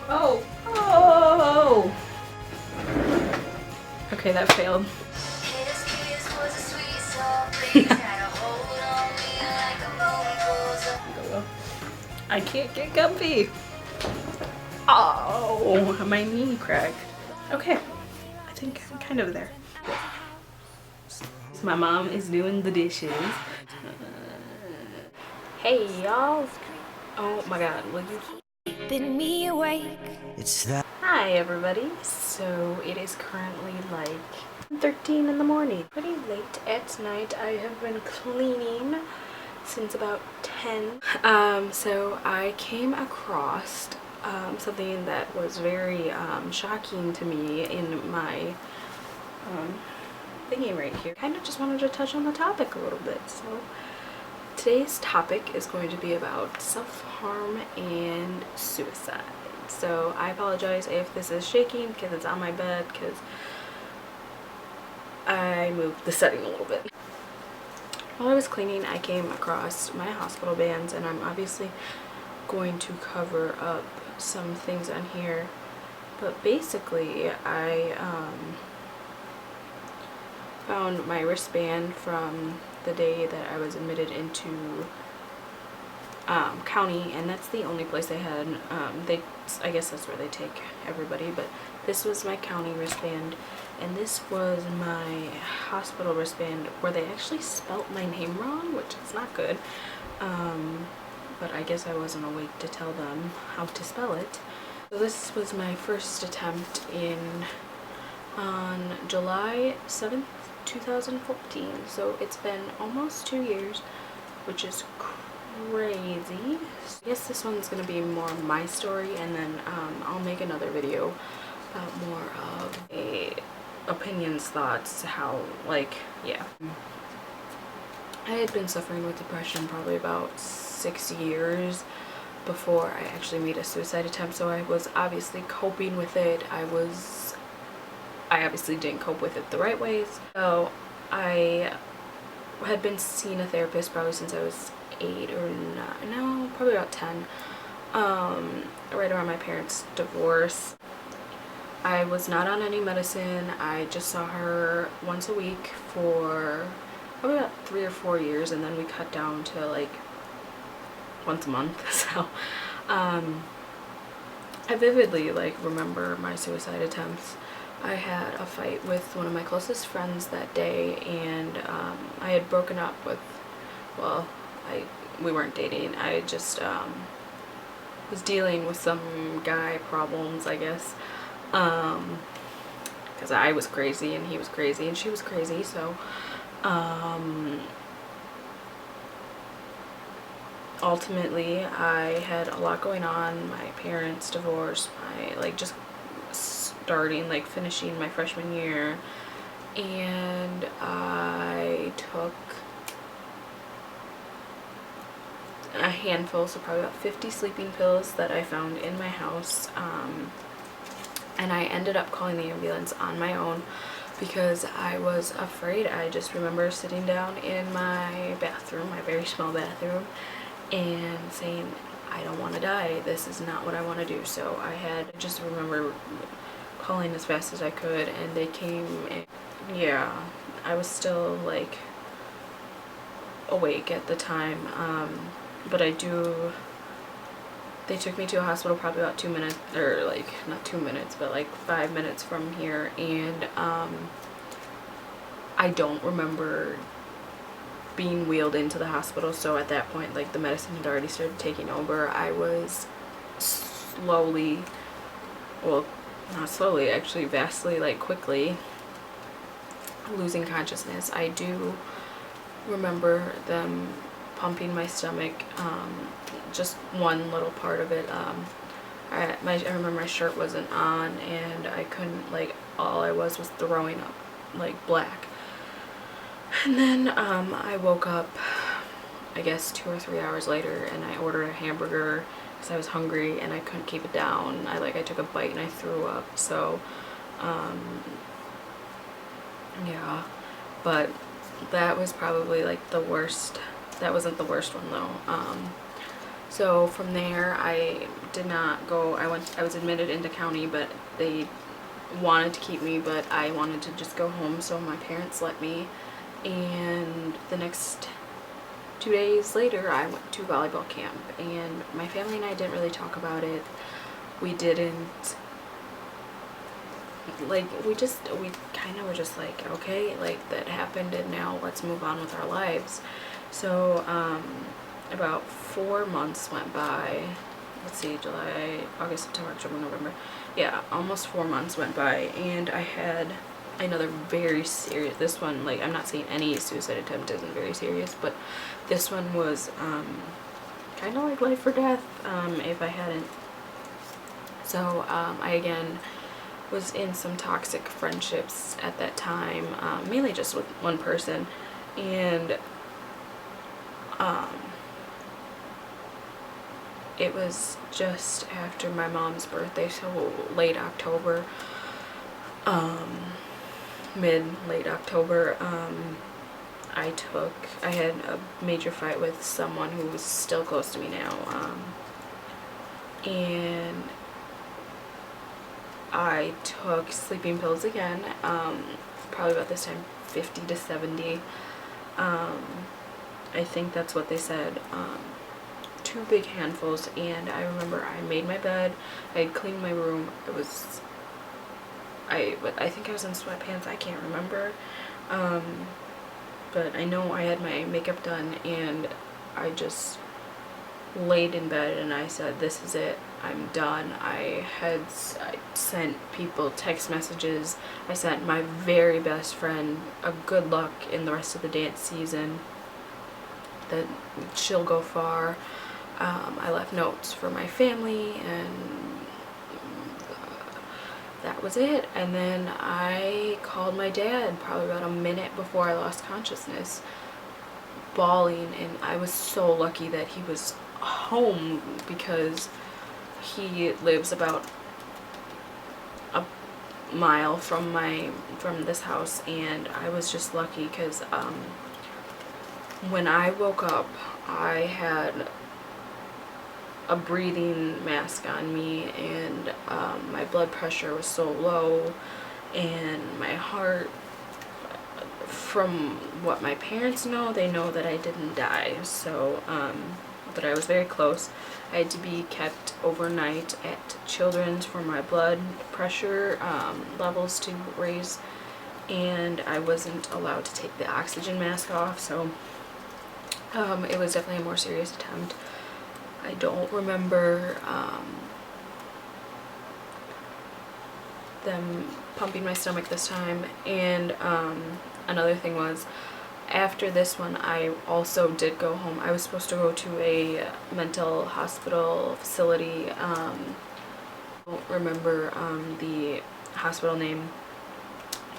Oh, oh. Okay, that failed. I can't get comfy. Oh, my knee cracked. Okay, I think I'm kind of there. So my mom is doing the dishes. Hey, y'all. Oh my god, look at keeping me awake. It's that. Hi, everybody. So it is currently like 13 in the morning. Pretty late at night. I have been cleaning since about 10. So I came across something that was very shocking to me in my thingy right here. Kind of just wanted to touch on the topic a little bit. So today's topic is going to be about self-harm and suicide. So I apologize if this is shaking because it's on my bed because I moved the setting a little bit. While I was cleaning, I came across my hospital bands, and I'm obviously going to cover up some things on here. But basically, I found my wristband from the day that I was admitted into county, and that's the only place they had. I guess that's where they take everybody, but this was my county wristband, and this was my hospital wristband where they actually spelt my name wrong, which is not good. But I guess I wasn't awake to tell them how to spell it. So this was my first attempt on July 7th, 2014. So it's been almost 2 years, which is crazy. So I guess this one's gonna be more my story, and then I'll make another video about more of opinions, thoughts, how, like, yeah. I had been suffering with depression probably about 6 years before I actually made a suicide attempt, so I was obviously coping with it. I obviously didn't cope with it the right ways. So I had been seeing a therapist probably since I was 8 or 9, no, probably about 10, right around my parents' divorce. I was not on any medicine. I just saw her once a week for probably about 3 or 4 years, and then we cut down to like once a month. So I vividly remember my suicide attempts. I had a fight with one of my closest friends that day, and I had broken up with, well, we weren't dating. I just was dealing with some guy problems, I guess, because I was crazy and he was crazy and she was crazy. So ultimately I had a lot going on. My parents divorced, my just starting finishing my freshman year, and I took a handful, so probably about 50 sleeping pills that I found in my house, and I ended up calling the ambulance on my own because I was afraid. I just remember sitting down in my bathroom, my very small bathroom, and saying, I don't want to die, this is not what I want to do. So I just remember calling as fast as I could, and they came, and yeah, I was still awake at the time, but they took me to a hospital probably about 2 minutes, or not 2 minutes, but 5 minutes from here, and I don't remember being wheeled into the hospital. So at that point, the medicine had already started taking over. I was slowly, well, not slowly, actually vastly, quickly losing consciousness. I do remember them pumping my stomach, just one little part of it. I remember my shirt wasn't on, and I couldn't, all I was throwing up black. And then I woke up, I guess 2 or 3 hours later, and I ordered a hamburger because I was hungry and I couldn't keep it down. I took a bite and I threw up. So yeah, but that was probably the worst. That wasn't the worst one though. So from there, I did not go. I was admitted into county, but they wanted to keep me, but I wanted to just go home, so my parents let me. And the next 2 days later, I went to volleyball camp, and my family and I didn't really talk about it. We didn't, like, we kind of were just like, okay, like, that happened, and now let's move on with our lives. So, about 4 months went by. Let's see, July, August, September, October, November. Yeah, almost 4 months went by, and I had another very serious, this one, like, I'm not saying any suicide attempt isn't very serious, but this one was kind of like life or death if I hadn't. So I again was in some toxic friendships at that time, mainly just with one person, and it was just after my mom's birthday, so late October, late October. I had a major fight with someone who was still close to me now, and I took sleeping pills again, probably about this time 50 to 70. I think that's what they said. 2 big handfuls, and I remember I made my bed, I had cleaned my room. I think I was in sweatpants, I can't remember, but I know I had my makeup done, and I just laid in bed and I said, this is it, I'm done. I sent people text messages. I sent my very best friend a good luck in the rest of the dance season, that she'll go far. I left notes for my family, and that was it. And then I called my dad probably about a minute before I lost consciousness, bawling, and I was so lucky that he was home because he lives about a mile from this house, and I was just lucky because when I woke up, I had a breathing mask on me, and my blood pressure was so low, and my heart, from what my parents know, they know that I didn't die, so but I was very close. I had to be kept overnight at Children's for my blood pressure levels to raise, and I wasn't allowed to take the oxygen mask off, so it was definitely a more serious attempt. I don't remember them pumping my stomach this time. And another thing was, after this one, I also did go home. I was supposed to go to a mental hospital facility. I don't remember the hospital name,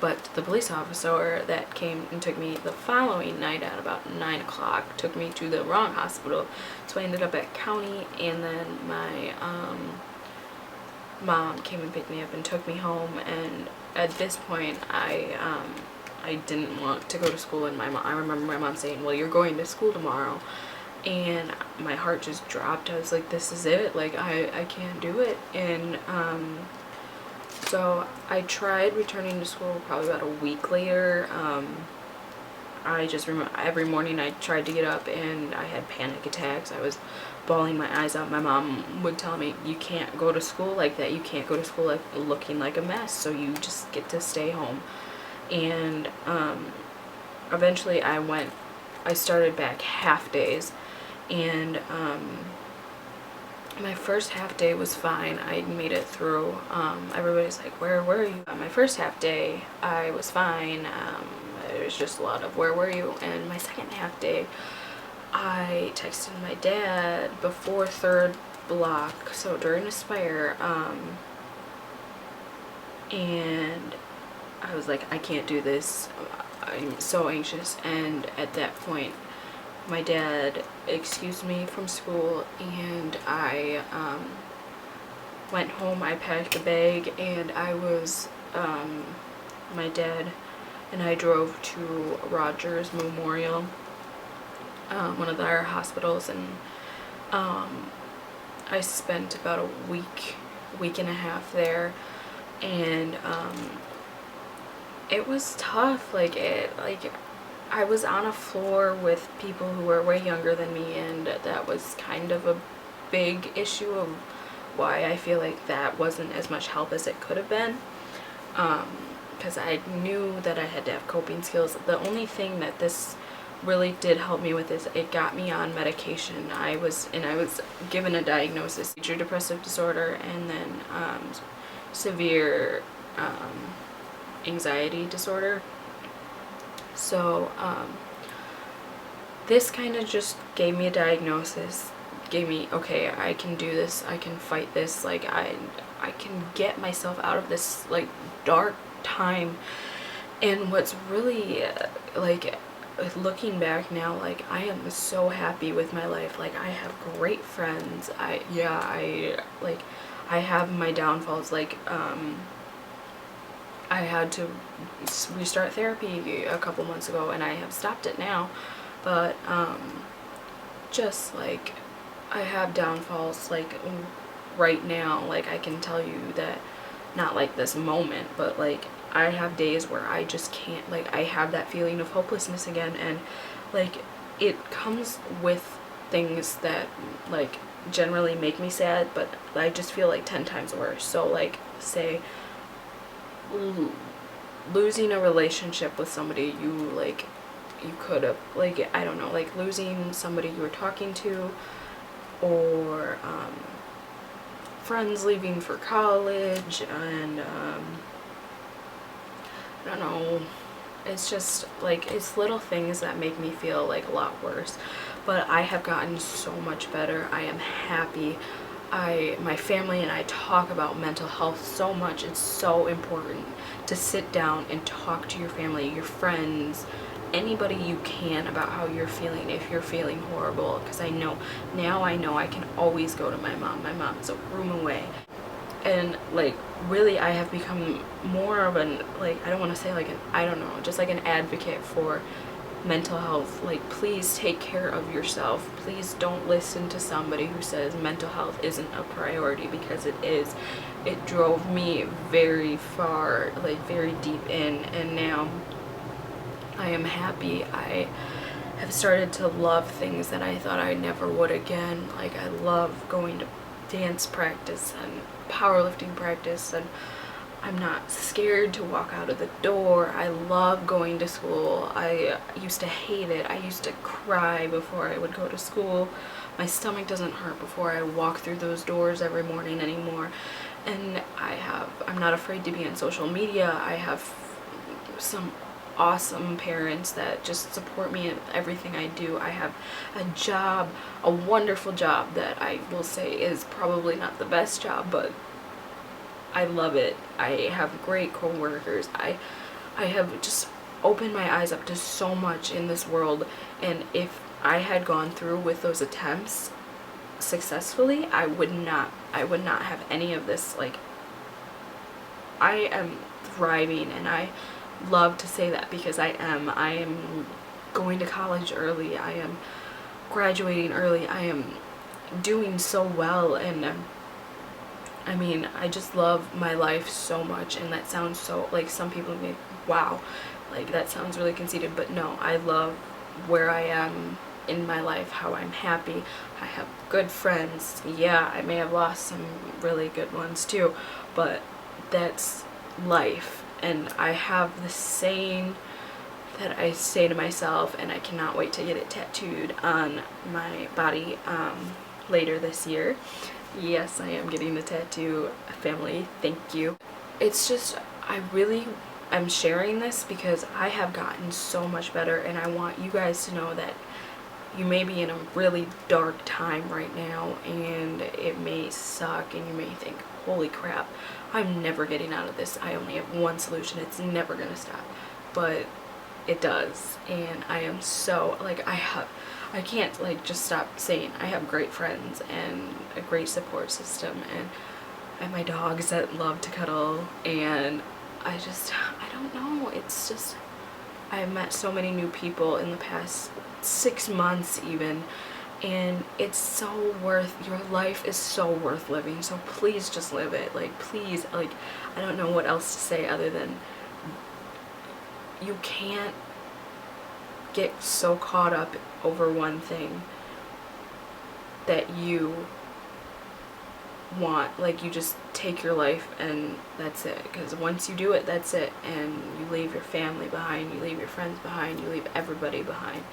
but the police officer that came and took me the following night at about 9 o'clock took me to the wrong hospital. So I ended up at county, and then my mom came and picked me up and took me home. And at this point, I didn't want to go to school, and I remember my mom saying, well, you're going to school tomorrow. And my heart just dropped. I was like, this is it, like, I can't do it. And so I tried returning to school probably about a week later. I just remember every morning I tried to get up and I had panic attacks. I was bawling my eyes out. My mom would tell me, you can't go to school like that. You can't go to school like looking like a mess, so you just get to stay home. And eventually I started back half days, and my first half day was fine. I made it through. Everybody's like, where were you? My first half day, I was fine. It was just a lot of, where were you? And my second half day, I texted my dad before 3rd block, so during Aspire, and I was like, I can't do this. I'm so anxious. And at that point, my dad excused me from school, and I went home. I packed a bag, and I was, my dad and I drove to Rogers Memorial, one of our hospitals, and I spent about a week and a half there, and it was tough. I was on a floor with people who were way younger than me, and that was kind of a big issue of why I feel like that wasn't as much help as it could have been. Because I knew that I had to have coping skills. The only thing that this really did help me with is it got me on medication. I was given a diagnosis, major depressive disorder, and then severe anxiety disorder. So this kind of just gave me a diagnosis, gave me, okay, I can do this, I can fight this, like I can get myself out of this like dark time. And what's really like, looking back now, like I am so happy with my life. Like I have great friends. I have my downfalls. Like I had to restart therapy a couple months ago, and I have stopped it now. But just like I have downfalls. Like right now, like I can tell you that, not like this moment, but like I have days where I just can't, like I have that feeling of hopelessness again, and like it comes with things that like generally make me sad, but I just feel like 10 times worse. So like say losing a relationship with somebody you could have, like I don't know, like losing somebody you were talking to, or friends leaving for college, and I don't know, it's just like, it's little things that make me feel like a lot worse. But I have gotten so much better. I am happy. My family and I talk about mental health so much. It's so important to sit down and talk to your family, your friends, anybody you can about how you're feeling if you're feeling horrible. Because I know I can always go to my mom. My mom's a room away. And like really I have become more of an, like I don't want to say like an, I don't know, just like an advocate for mental health. Like please take care of yourself. Please don't listen to somebody who says mental health isn't a priority, because it is. It drove me very far, like very deep in, and now I am happy. I have started to love things that I thought I never would again. Like I love going to dance practice and powerlifting practice, and I'm not scared to walk out of the door. I love going to school. I used to hate it. I used to cry before I would go to school. My stomach doesn't hurt before I walk through those doors every morning anymore. And I'm not afraid to be on social media. I have some awesome parents that just support me in everything I do. I have a job, a wonderful job that I will say is probably not the best job, but I love it. I have great co-workers. I have just opened my eyes up to so much in this world, and if I had gone through with those attempts successfully, I would not have any of this. Like I am thriving, and I love to say that because I am going to college early, I am graduating early, I am doing so well, and I mean, I just love my life so much. And that sounds so, like some people may, wow, like that sounds really conceited, but no, I love where I am in my life, how I'm happy. I have good friends. Yeah, I may have lost some really good ones too, but that's life. And I have the saying that I say to myself, and I cannot wait to get it tattooed on my body later this year. Yes, I am getting the tattoo. Family, thank you. It's just, I'm sharing this because I have gotten so much better, and I want you guys to know that you may be in a really dark time right now, and it may suck, and you may think, holy crap, I'm never getting out of this. I only have one solution. It's never gonna stop. But it does. And I am so, like, I can't, like, just stop saying I have great friends and a great support system, and I have my dogs that love to cuddle, and I don't know. It's just, I've met so many new people in the past 6 months even, and it's so worth, your life is so worth living, so please just live it. Like, please, like, I don't know what else to say other than you can't get so caught up over one thing that you want, like, you just take your life and that's it, because once you do it, that's it, and you leave your family behind, you leave your friends behind, you leave everybody behind,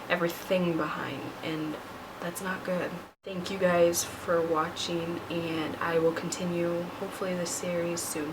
everything behind, and that's not good. Thank you guys for watching, and I will continue hopefully this series soon.